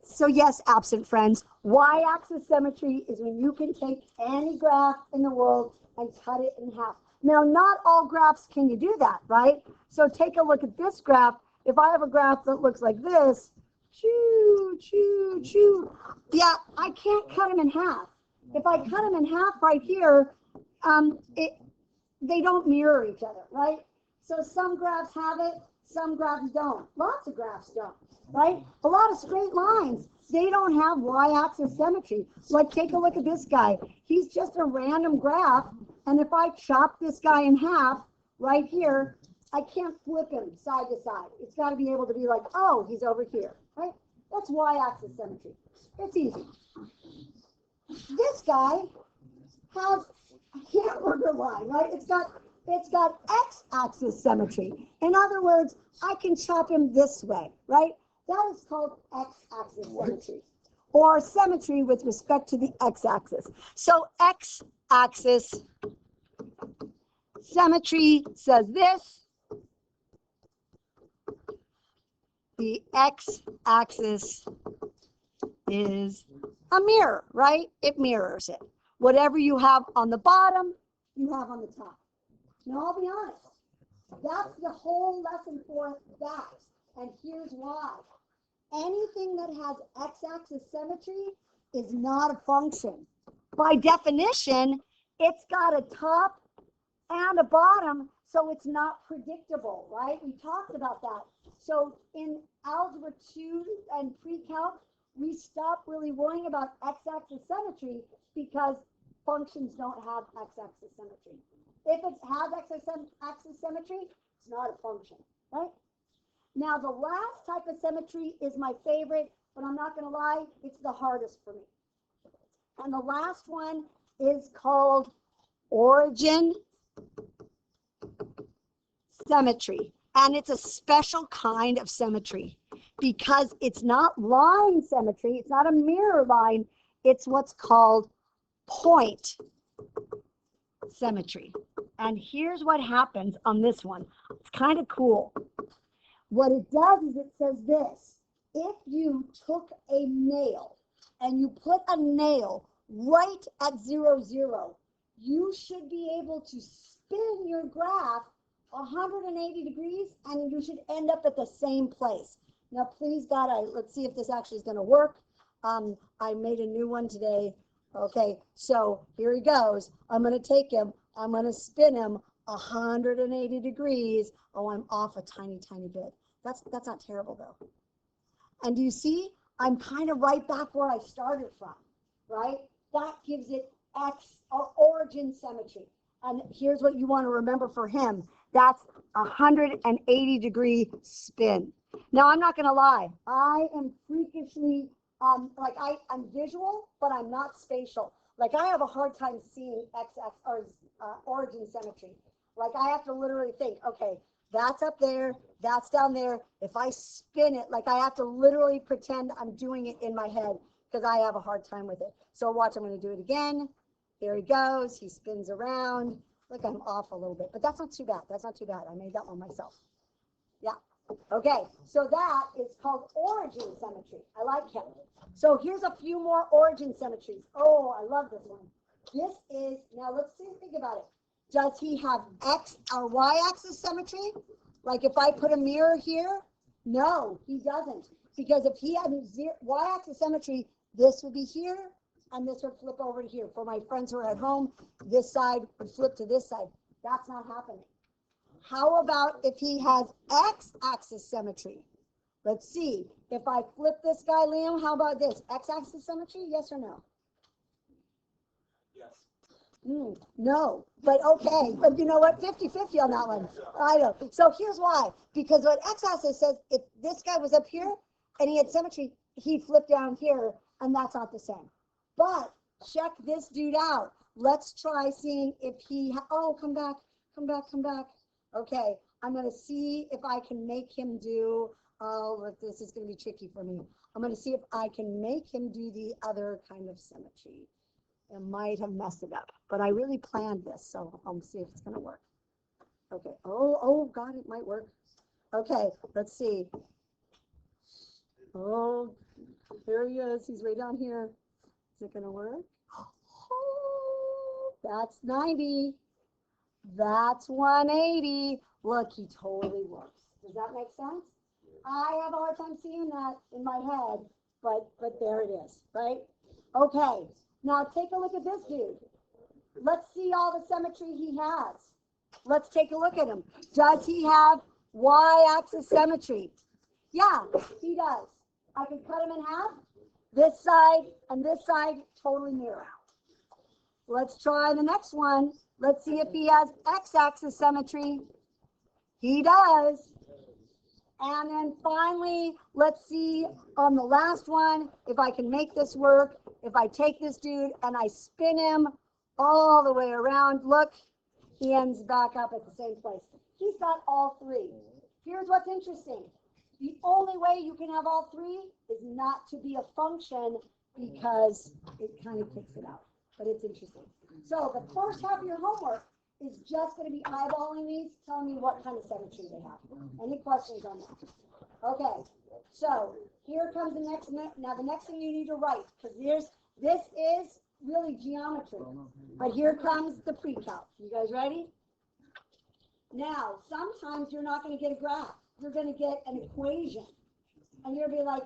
So yes, absent friends, y-axis symmetry is when you can take any graph in the world and cut it in half. Now, not all graphs can you do that, right? So take a look at this graph. If I have a graph that looks like this, choo, choo, choo, yeah, I can't cut them in half. If I cut them in half right here, they don't mirror each other, right? So some graphs have it, some graphs don't. Lots of graphs don't, right? A lot of straight lines, they don't have y-axis symmetry. Like, take a look at this guy. He's just a random graph, and if I chop this guy in half right here, I can't flip him side to side. It's got to be able to be like, oh, he's over here, right? That's y-axis symmetry. It's easy. This guy has a hamburger line, right? It's got x-axis symmetry. In other words, I can chop him this way, right? That is called x-axis symmetry, or symmetry with respect to the x-axis. So x-axis symmetry says this. The x-axis is a mirror, right? It mirrors it. Whatever you have on the bottom, you have on the top. Now, I'll be honest. That's the whole lesson for that. And here's why. Anything that has x-axis symmetry is not a function. By definition, it's got a top and a bottom, so it's not predictable, right? We talked about that. So in Algebra 2 and pre-calc, we stopped really worrying about x-axis symmetry because functions don't have x-axis symmetry. If it has x-axis symmetry, it's not a function, right? Now, the last type of symmetry is my favorite, but I'm not going to lie, it's the hardest for me. And the last one is called origin symmetry. And it's a special kind of symmetry because it's not line symmetry. It's not a mirror line. It's what's called point symmetry. And here's what happens on this one. It's kind of cool. What it does is it says this. If you took a nail and you put a nail right at 0, 0, you should be able to spin your graph 180 degrees and you should end up at the same place. Now, please, God, let's see if this actually is going to work. I made a new one today. Okay, so here he goes. I'm going to take him. I'm going to spin him 180 degrees. Oh, I'm off a tiny, tiny bit. That's not terrible, though. And do you see? I'm kind of right back where I started from, right? That gives it X, or origin symmetry. And here's what you want to remember for him. That's 180 degree spin. Now, I'm not going to lie. I am freakishly, like I'm visual, but I'm not spatial. Like I have a hard time seeing X-axis or origin symmetry. Like I have to literally think, okay, that's up there, that's down there. If I spin it, like I have to literally pretend I'm doing it in my head because I have a hard time with it. So watch, I'm going to do it again. Here he goes. He spins around. Look, I'm off a little bit, but that's not too bad. That's not too bad. I made that one myself. Yeah. Okay. So that is called origin symmetry. I like him. So here's a few more origin symmetries. Oh, I love this one. This is, now let's see, think about it. Does he have X or Y-axis symmetry? Like if I put a mirror here? No, he doesn't. Because if he had Y-axis symmetry, this would be here, and this would flip over to here. For my friends who are at home, this side would flip to this side. That's not happening. How about if he has X-axis symmetry? Let's see. If I flip this guy, Liam, how about this? X-axis symmetry, yes or no? Yes. No, but okay. But you know what? 50-50 on that one. I know. So here's why. Because what X-axis says, if this guy was up here and he had symmetry, he'd flip down here, and that's not the same. But check this dude out. Let's try seeing if he, oh, come back, come back, come back. Okay, I'm going to see if I can make him do, oh, look, this is going to be tricky for me. I'm going to see if I can make him do the other kind of symmetry. I might have messed it up, but I really planned this, so I'll see if it's going to work. Okay, oh, God, it might work. Okay, let's see. Oh, Here he is. He's way down here. Is it going to work? Oh, that's 90. That's 180. Look, he totally works. Does that make sense? I have a hard time seeing that in my head, but there it is, right? Okay, now take a look at this dude. Let's see all the symmetry he has. Let's take a look at him. Does he have y-axis symmetry? Yeah, he does. I can cut him in half. This side and this side totally mirror. Let's try the next one. Let's see if he has x-axis symmetry. He does. And then finally, let's see on the last one if I can make this work. If I take this dude and I spin him all the way around, look, he ends back up at the same place. He's got all three. Here's what's interesting. The only way you can have all three is not to be a function because it kind of kicks it out. But it's interesting. So the first half of your homework is just going to be eyeballing these, telling me what kind of symmetry they have. Any questions on that? Okay, so here comes the next. Now the next thing you need to write, because this is really geometry. But here comes the pre-calc. You guys ready? Now, sometimes you're not going to get a graph. You're going to get an equation. And you're going to be like,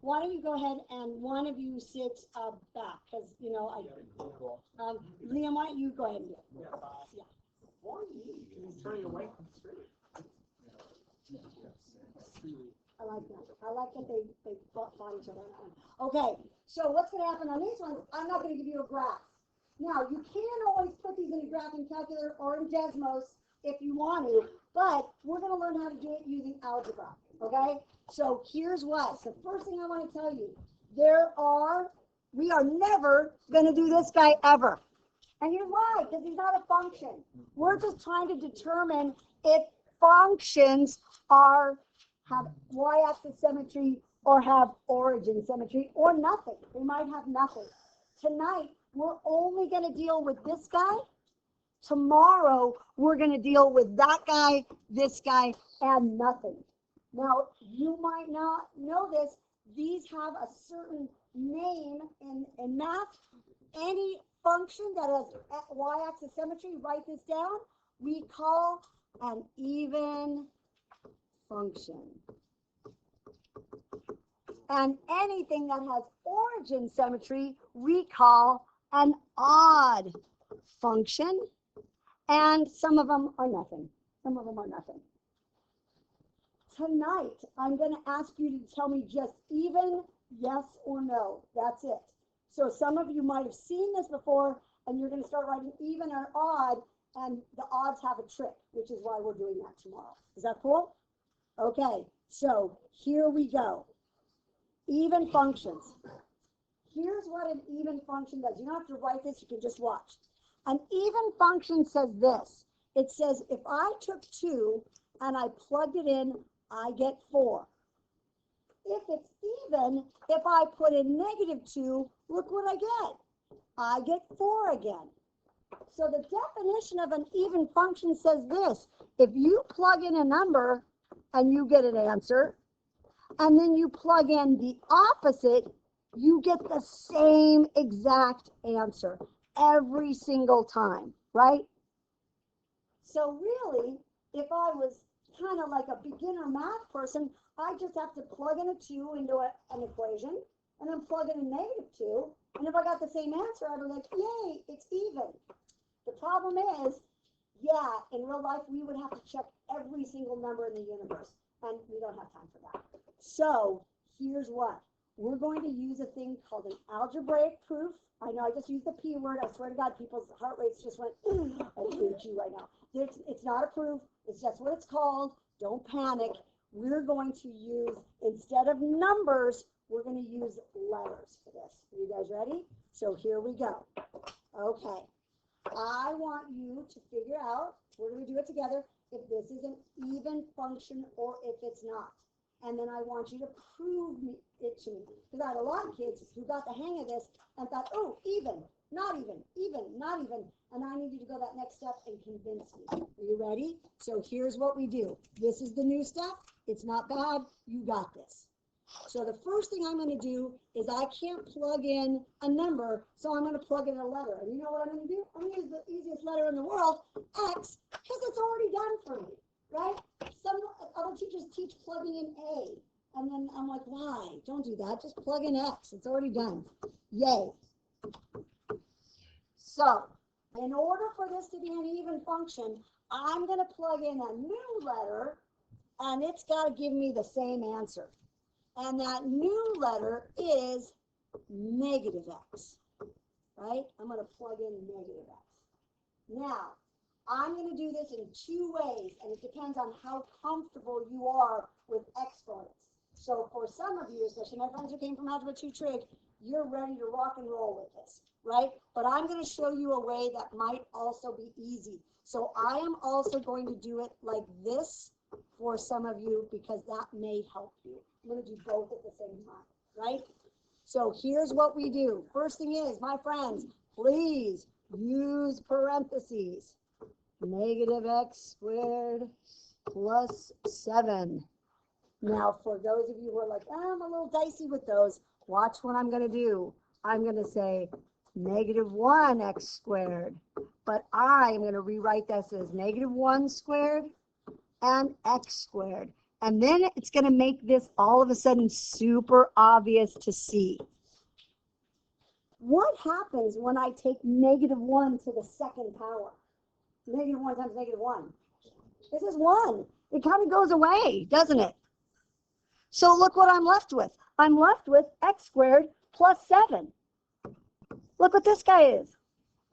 why don't you go ahead and one of you sit back? Because, you know, Liam, why don't you go ahead and do it? Yeah. Why are you turning away from the screen? I like that. I like that they fought each other. Okay, so what's going to happen on these ones? I'm not going to give you a graph. Now, you can always put these in a graphing calculator or in Desmos if you want to, but we're going to learn how to do it using algebra, okay? So here's what. The first thing I want to tell you, we are never going to do this guy ever. And here's why, because he's not a function. We're just trying to determine if functions have y-axis symmetry or have origin symmetry or nothing. They might have nothing. Tonight, we're only going to deal with this guy. Tomorrow, we're going to deal with that guy, this guy, and nothing. Now, you might not know this. These have a certain name in math. Any function that has y-axis symmetry, write this down, we call an even function. And anything that has origin symmetry, we call an odd function. And some of them are nothing. Some of them are nothing. Tonight, I'm going to ask you to tell me just even, yes or no. That's it. So some of you might have seen this before, and you're going to start writing even or odd, and the odds have a trick, which is why we're doing that tomorrow. Is that cool? Okay, so here we go. Even functions. Here's what an even function does. You don't have to write this, you can just watch. An even function says this. It says if I took 2 and I plugged it in, I get 4. If it's even, if I put in -2, look what I get. I get 4 again. So the definition of an even function says this. If you plug in a number and you get an answer, and then you plug in the opposite, you get the same exact answer every single time, right? So really, if I was kind of like a beginner math person, I just have to plug in a 2 into an equation, and then plug in a -2, and if I got the same answer, I'd be like, yay, it's even. The problem is, yeah, in real life, we would have to check every single number in the universe, and we don't have time for that. So here's what. We're going to use a thing called an algebraic proof. I know I just used the P word. I swear to God, people's heart rates just went, I hate you right now. It's not a proof. It's just what it's called. Don't panic. We're going to use, instead of numbers, we're going to use letters for this. Are you guys ready? So here we go. Okay. I want you to figure out, we're going to do it together, if this is an even function or if it's not. And then I want you to prove it to me. Because I had a lot of kids who got the hang of this and thought, oh, even, not even, not even. And I need you to go that next step and convince me. Are you ready? So here's what we do. This is the new stuff. It's not bad. You got this. So the first thing I'm going to do is I can't plug in a number, so I'm going to plug in a letter. And you know what I'm going to do? I'm going to use the easiest letter in the world, X, because it's already done for me, right? Some other teachers teach plugging in A. And then I'm like, why? Don't do that. Just plug in X. It's already done. Yay. So in order for this to be an even function, I'm going to plug in a new letter, and it's got to give me the same answer. And that new letter is negative X, right? I'm going to plug in negative X. Now, I'm going to do this in two ways, and it depends on how comfortable you are with exponents. So for some of you, especially my friends who came from Algebra 2 Trig, you're ready to rock and roll with this, right? But I'm going to show you a way that might also be easy. So I am also going to do it like this for some of you because that may help you. I'm going to do both at the same time, right? So here's what we do. First thing is, my friends, please use parentheses. Negative X squared plus 7. Now, for those of you who are like, oh, I'm a little dicey with those, watch what I'm going to do. I'm going to say negative 1x squared, but I am going to rewrite this as negative 1 squared and x squared. And then it's going to make this all of a sudden super obvious to see. What happens when I take negative 1 to the second power? Negative 1 times negative 1. This is 1. It kind of goes away, doesn't it? So look what I'm left with. I'm left with x squared plus 7. Look what this guy is.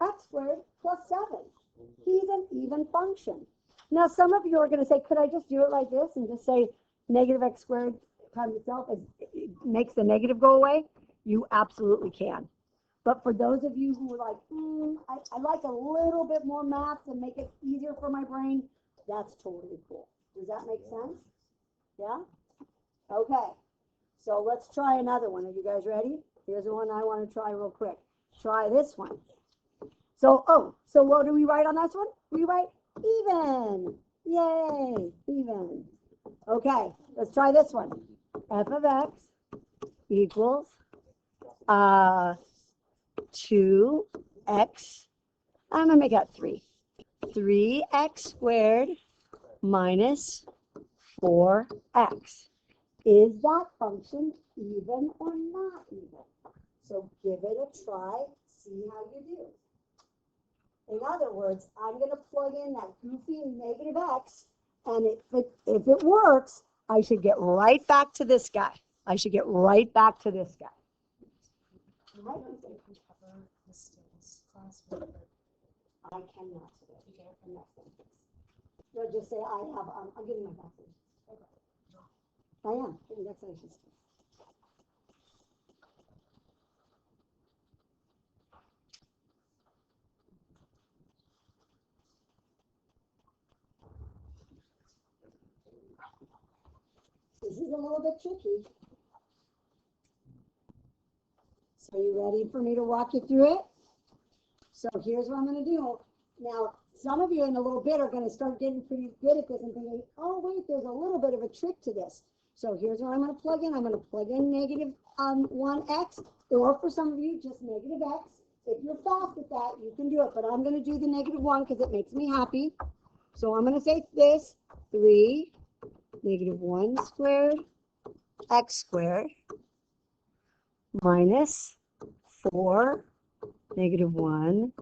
X squared plus 7. He's an even function. Now, some of you are going to say, could I just do it like this and just say negative x squared times itself it makes the negative go away? You absolutely can. But for those of you who are like, I like a little bit more math to make it easier for my brain, that's totally cool. Does that make sense? Yeah? Okay. So let's try another one. Are you guys ready? Here's the one I want to try real quick. Try this one. So what do we write on this one? We write even. Yay, even. Okay, let's try this one. F of x equals 2x, I'm going to make that 3. 3x squared minus 4x. Is that function even or not even? So give it a try, see how you do. In other words, I'm going to plug in that goofy negative x, and if it works, I should get right back to this guy. I should get right back to this guy. I cannot today. I'm not going to. They'll just say I'm getting my vaccine. I am getting vaccinations. This is a little bit tricky. So are you ready for me to walk you through it? So here's what I'm going to do. Now, some of you in a little bit are going to start getting pretty good at this and thinking, oh, wait, there's a little bit of a trick to this. So here's what I'm going to plug in. I'm going to plug in negative 1x, or for some of you, just negative x. If you're fast at that, you can do it. But I'm going to do the negative 1 because it makes me happy. So I'm going to say this, 3, negative 1 squared, x squared, minus 4, negative 1,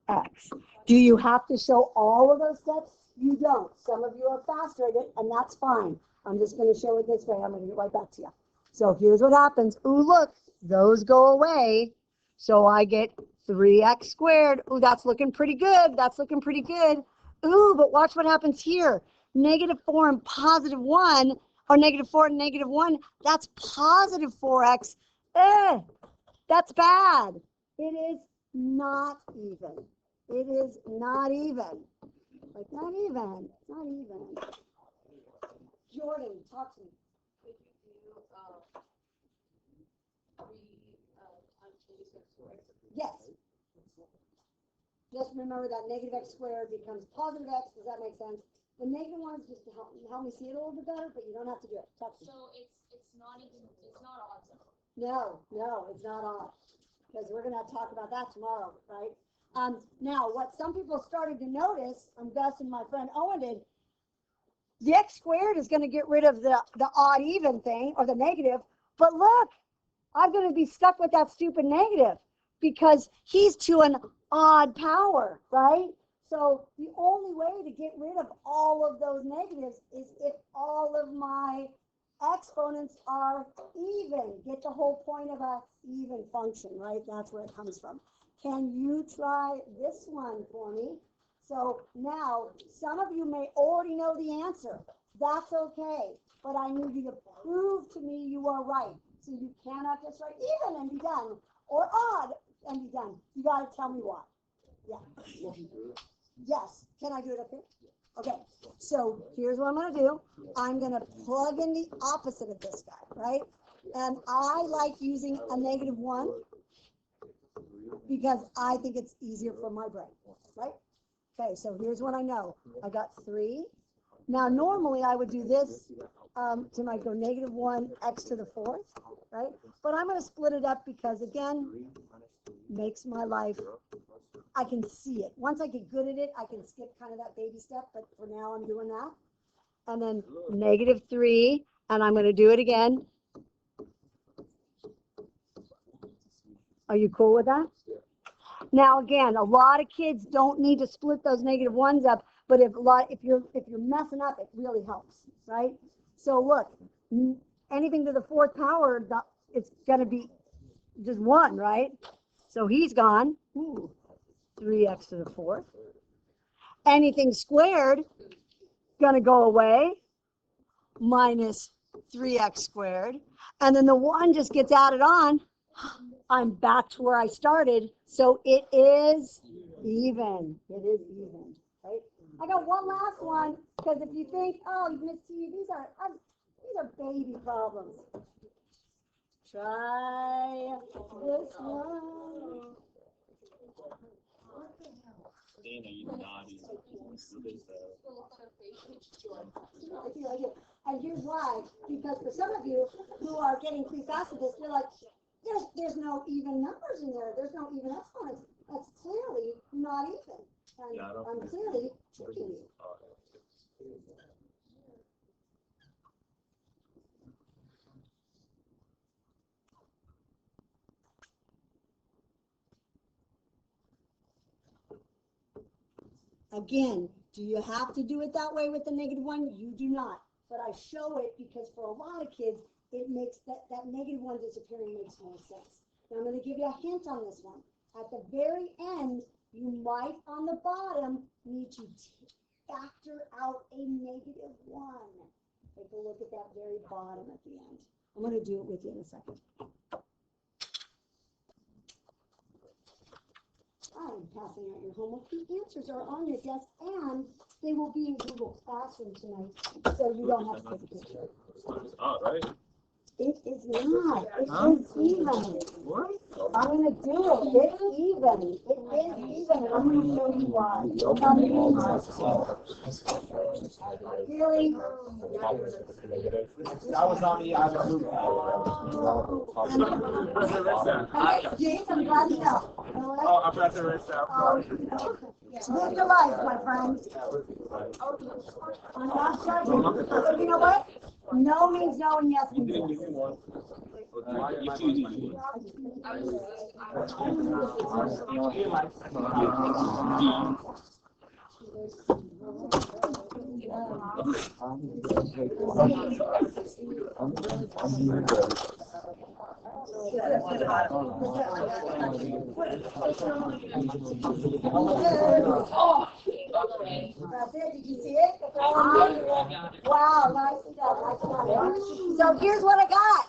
x. Do you have to show all of those steps? You don't. Some of you are faster at it, and that's fine. I'm just going to show it this way. I'm going to get right back to you. So here's what happens. Ooh, look, those go away. So I get 3x squared. Ooh, that's looking pretty good. That's looking pretty good. Ooh, but watch what happens here. Negative 4 and positive 1, or negative 4 and negative 1, that's positive 4x. That's bad. It is not even. It is not even. Like, not even. Not even. Jordan, talk to me. Could you do 3 times negative x squared? Yes. Just remember that negative x squared becomes positive x. Does that make sense? The negative one is just to help me see it a little bit better, but you don't have to do it. Talk to me. So it's not even No, it's not odd. Because we're going to talk about that tomorrow, right? Now, what some people started to notice, Gus and my friend Owen did, the x squared is going to get rid of the odd even thing, or the negative. But look, I'm going to be stuck with that stupid negative because he's to an odd power, right? So the only way to get rid of all of those negatives is if all of my exponents are even. Get the whole point of a even function, right? That's where it comes from. Can you try this one for me? So now, some of you may already know the answer. That's okay. But I need you to prove to me you are right. So you cannot just write even and be done, or odd and be done. You got to tell me why. Yeah. Yes. Can I do it up here? Okay. So here's what I'm going to do. I'm going to plug in the opposite of this guy, right? And I like using a -1 because I think it's easier for my brain, right? Okay, so here's what I know. I got 3. Now, normally I would do this to my go -1 x to the 4th, right? But I'm going to split it up because, again, makes my life, I can see it. Once I get good at it, I can skip kind of that baby step, but for now I'm doing that. And then -3, and I'm going to do it again. Are you cool with that? Now, again, a lot of kids don't need to split those -1s up, but if you're messing up, it really helps, right? So look, anything to the 4th power, it's going to be just 1, right? So he's gone. Ooh, 3x to the 4th. Anything squared, going to go away, minus 3x squared. And then the 1 just gets added on. I'm back to where I started. So it is even. It is even, right? I got one last one, because if you think, oh, Miss T, these are baby problems. Try this one. Dana, you naughty. And here's why. Because for some of you who are getting pretty fast at this, you're like, there's no even numbers in there. There's no even exponents. That's clearly not even. And Yeah, I'm clearly tricking you. Again, do you have to do it that way with the -1? You do not. But I show it because for a lot of kids, it makes that -1 disappearing makes more sense. Now I'm going to give you a hint on this one. At the very end, you might on the bottom need to factor out a -1. Take a look at that very bottom at the end. I'm going to do it with you in a second. I'm passing out your homework. The answers are on your desk, and they will be in Google Classroom tonight, so you don't have to take a picture. All right. It is not. It is even. What? I'm going to do it. It's even. It is even, and I'm going to show you why. Really? That was on the other move. Okay, James, I'm glad you know. Oh, I forgot to write out. Live your life, my friend. I'm not judging. But you know what? No means no, and yes means yes. That's it. Did you see it? Wow, nice stuff. So here's what I got.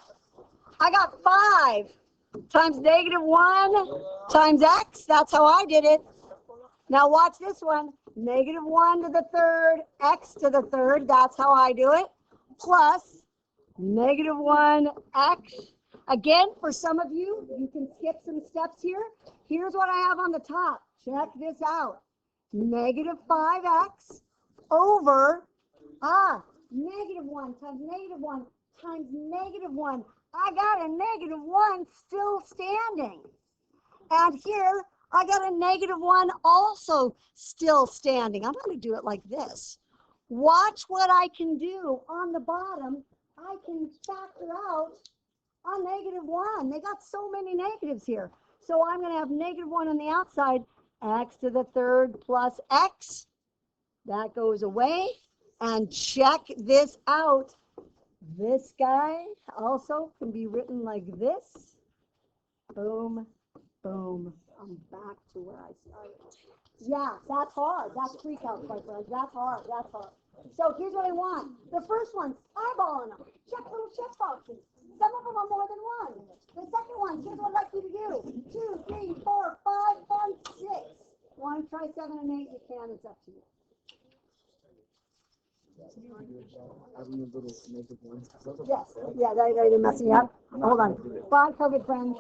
I got 5 times -1 times x. That's how I did it. Now watch this one. -1 to the 3rd, x to the 3rd. That's how I do it. Plus -1x. Again, for some of you, you can skip some steps here. Here's what I have on the top. Check this out. -5x over, -1 times -1 times -1 I got a -1 still standing. And here, I got a -1 also still standing. I'm going to do it like this. Watch what I can do on the bottom. I can factor out a -1. They got so many negatives here. So I'm going to have -1 on the outside. X to the third plus X. That goes away. And check this out. This guy also can be written like this. Boom, boom. I'm back to where I started. Yeah, that's hard. That's pre-calc, my friends. That's hard. That's hard. So here's what I want. The first one's eyeballing them. Check little check boxes. Some of them are more than one. The second one, here's what I'd like you to do. 2, 3, 4, 5, and 6. Want to try 7 and 8? You can. It's up to you. Yes. Yeah, they didn't mess me up. Hold on. Bye, COVID friends.